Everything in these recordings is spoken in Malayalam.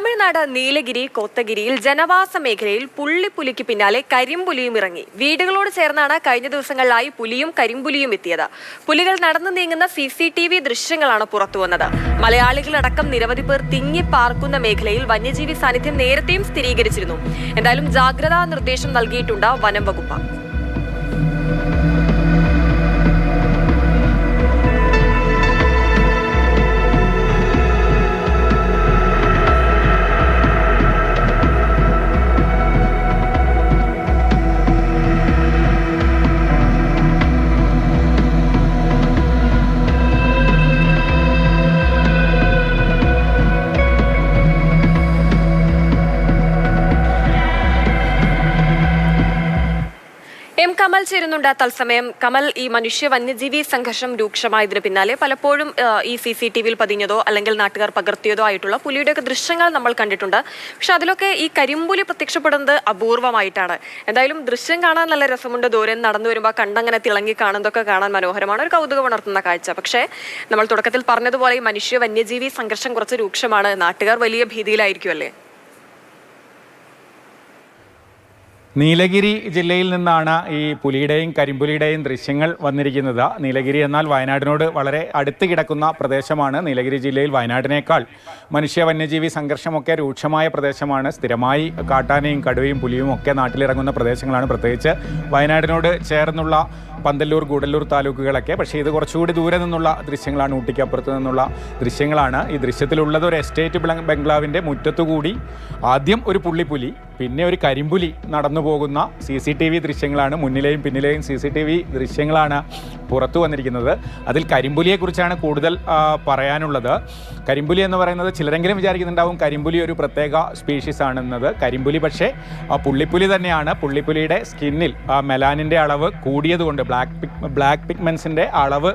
തമിഴ്നാട് നീലഗിരി കോത്തഗിരിയിൽ ജനവാസ മേഖലയിൽ പുള്ളിപ്പുലിക്ക് പിന്നാലെ കരിമ്പുലിയും ഇറങ്ങി. വീടുകളോട് ചേർന്നാണ് കഴിഞ്ഞ ദിവസങ്ങളിലായി പുലിയും കരിമ്പുലിയും എത്തിയത്. പുലികൾ നടന്നു നീങ്ങുന്ന CCTV ദൃശ്യങ്ങളാണ് പുറത്തുവന്നത്. മലയാളികളടക്കം നിരവധി പേർ തിങ്ങിപ്പാർക്കുന്ന മേഖലയിൽ വന്യജീവി സാന്നിധ്യം നേരത്തെയും സ്ഥിരീകരിച്ചിരുന്നു. എന്തായാലും ജാഗ്രതാ നിർദ്ദേശം നൽകിയിട്ടുണ്ട് വനം വകുപ്പ്. കമൽ ചേരുന്നുണ്ട് തത്സമയം. കമൽ, ഈ മനുഷ്യ വന്യജീവി സംഘർഷം രൂക്ഷമായതിന് പിന്നാലെ പലപ്പോഴും ഈ CCTVയിൽ പതിഞ്ഞതോ അല്ലെങ്കിൽ നാട്ടുകാർ പകർത്തിയതോ ആയിട്ടുള്ള പുലിയുടെയൊക്കെ ദൃശ്യങ്ങൾ നമ്മൾ കണ്ടിട്ടുണ്ട്. പക്ഷെ അതിലൊക്കെ ഈ കരിമ്പുലി പ്രത്യക്ഷപ്പെടുന്നത് അപൂർവമായിട്ടാണ്. എന്തായാലും ദൃശ്യം കാണാൻ നല്ല രസമുണ്ട്. ദൂരെ നടന്നു വരുമ്പോൾ കണ്ടങ്ങനെ തിളങ്ങി കാണുന്നതൊക്കെ കാണാൻ മനോഹരമാണ്, ഒരു കൗതുകം ഉണർത്തുന്ന കാഴ്ച. പക്ഷേ നമ്മൾ തുടക്കത്തിൽ പറഞ്ഞതുപോലെ ഈ മനുഷ്യ വന്യജീവി സംഘർഷം കുറച്ച് രൂക്ഷമാണ്. നാട്ടുകാർ വലിയ ഭീതിയിലായിരിക്കും അല്ലേ? നീലഗിരി ജില്ലയിൽ നിന്നാണ് ഈ പുലിയുടെയും കരിമ്പുലിയുടെയും ദൃശ്യങ്ങൾ വന്നിരിക്കുന്നത്. നീലഗിരി എന്നാൽ വയനാടിനോട് വളരെ അടുത്ത് കിടക്കുന്ന പ്രദേശമാണ്. നീലഗിരി ജില്ലയിൽ വയനാടിനേക്കാൾ മനുഷ്യ വന്യജീവി സംഘർഷമൊക്കെ രൂക്ഷമായ പ്രദേശമാണ്. സ്ഥിരമായി കാട്ടാനയും കടുവയും പുലിയും ഒക്കെ നാട്ടിലിറങ്ങുന്ന പ്രദേശങ്ങളാണ്, പ്രത്യേകിച്ച് വയനാടിനോട് ചേർന്നുള്ള പന്തല്ലൂർ, ഗൂഡല്ലൂർ താലൂക്കുകളൊക്കെ. പക്ഷേ ഇത് കുറച്ചുകൂടി ദൂരെ നിന്നുള്ള ദൃശ്യങ്ങളാണ്, ഊട്ടിക്കപ്പുറത്ത് നിന്നുള്ള ദൃശ്യങ്ങളാണ്. ഈ ദൃശ്യത്തിലുള്ളത് ഒരു എസ്റ്റേറ്റ് ബംഗ്ലാവിൻ്റെ മുറ്റത്തുകൂടി ആദ്യം ഒരു പുള്ളിപ്പുലി, പിന്നെ ഒരു കരിമ്പുലി നടന്നു പോകുന്ന CCTV ദൃശ്യങ്ങളാണ്. മുന്നിലെയും പിന്നിലെയും CCTV ദൃശ്യങ്ങളാണ് പുറത്തു വന്നിരിക്കുന്നത്. അതിൽ കരിമ്പുലിയെക്കുറിച്ചാണ് കൂടുതൽ പറയാനുള്ളത്. കരിമ്പുലി എന്ന് പറയുന്നത് ചിലരെങ്കിലും വിചാരിക്കുന്നുണ്ടാവും കരിമ്പുലി ഒരു പ്രത്യേക സ്പീഷീസ് ആണെന്നത്. കരിമ്പുലി പക്ഷേ പുള്ളിപ്പുലി തന്നെയാണ്. പുള്ളിപ്പുലിയുടെ സ്കിന്നിൽ മെലാനിൻ്റെ അളവ് കൂടിയതുകൊണ്ട്, ബ്ലാക്ക് പിഗ്മെൻസിൻ്റെ അളവ്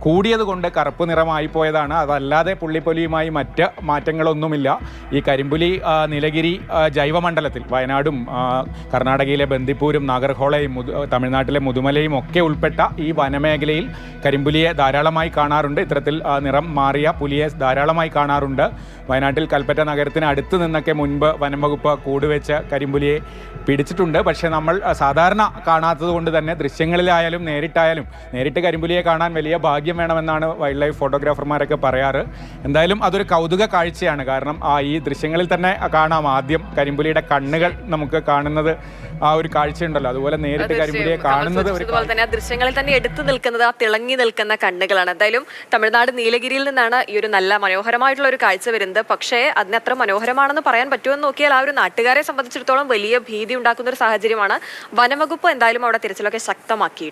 കൂടിയതുകൊണ്ട് കറുപ്പ് നിറമായി പോയതാണ്. അതല്ലാതെ പുള്ളിപ്പുലിയുമായി മറ്റ് മാറ്റങ്ങളൊന്നുമില്ല. ഈ കരിമ്പുലി നീലഗിരി ജൈവമണ്ഡലത്തിൽ വയനാടും കർണാടകയിലെ ബന്ദിപ്പൂരും നാഗർഹോളയും തമിഴ്നാട്ടിലെ മുതുമലയും ഒക്കെ ഉൾപ്പെട്ട ഈ വനമേഖലയിൽ കരിമ്പുലിയെ ധാരാളമായി കാണാറുണ്ട്. ഇത്തരത്തിൽ നിറം മാറിയ പുലിയെ ധാരാളമായി കാണാറുണ്ട്. വയനാട്ടിൽ കൽപ്പറ്റ നഗരത്തിന് അടുത്ത് നിന്നൊക്കെ മുൻപ് വനം വകുപ്പ് കൂടുവെച്ച് കരിമ്പുലിയെ പിടിച്ചിട്ടുണ്ട്. പക്ഷേ നമ്മൾ സാധാരണ കാണാത്തത് കൊണ്ട് തന്നെ ദൃശ്യങ്ങളിലായാലും നേരിട്ട് കരിമ്പുലിയെ കാണാൻ വലിയ ഭാഗ്യം വേണമെന്നാണ് വൈൽഡ് ലൈഫ് ഫോട്ടോഗ്രാഫർമാരൊക്കെ പറയാറ്. എന്തായാലും അതൊരു കൗതുക കാഴ്ചയാണ്. കാരണം ഈ ദൃശ്യങ്ങളിൽ തന്നെ കാണാം ആദ്യം കരിമ്പുലിയുടെ കണ്ണുകൾ നമുക്ക് കാണുന്നത്, ആ ഒരു കാഴ്ചയുണ്ടല്ലോ. അതുപോലെ നേരിട്ട് കരിമ്പുലിയെ കാണുന്നത് തന്നെ ദൃശ്യങ്ങളിൽ തന്നെ എടുത്തു നിൽക്കുന്നത് ആ തിളങ്ങി നിൽക്കുന്ന കണ്ണുകളാണ്. എന്തായാലും തമിഴ്നാട് നീലഗിരിയിൽ നിന്നാണ് ഈ ഒരു നല്ല മനോഹരമായിട്ടുള്ള ഒരു കാഴ്ച വരുന്നത്. പക്ഷേ അതിനത്ര മനോഹരമാണെന്ന് പറയാൻ പറ്റുമെന്ന് നോക്കിയാൽ ആ ഒരു നാട്ടുകാരെ സംബന്ധിച്ചിടത്തോളം വലിയ ഭീതി ഉണ്ടാക്കുന്ന ഒരു സാഹചര്യമാണ്. വനംവകുപ്പ് എന്തായാലും അവിടെ തിരച്ചിലൊക്കെ ശക്തമാക്കിയിട്ടുണ്ട്.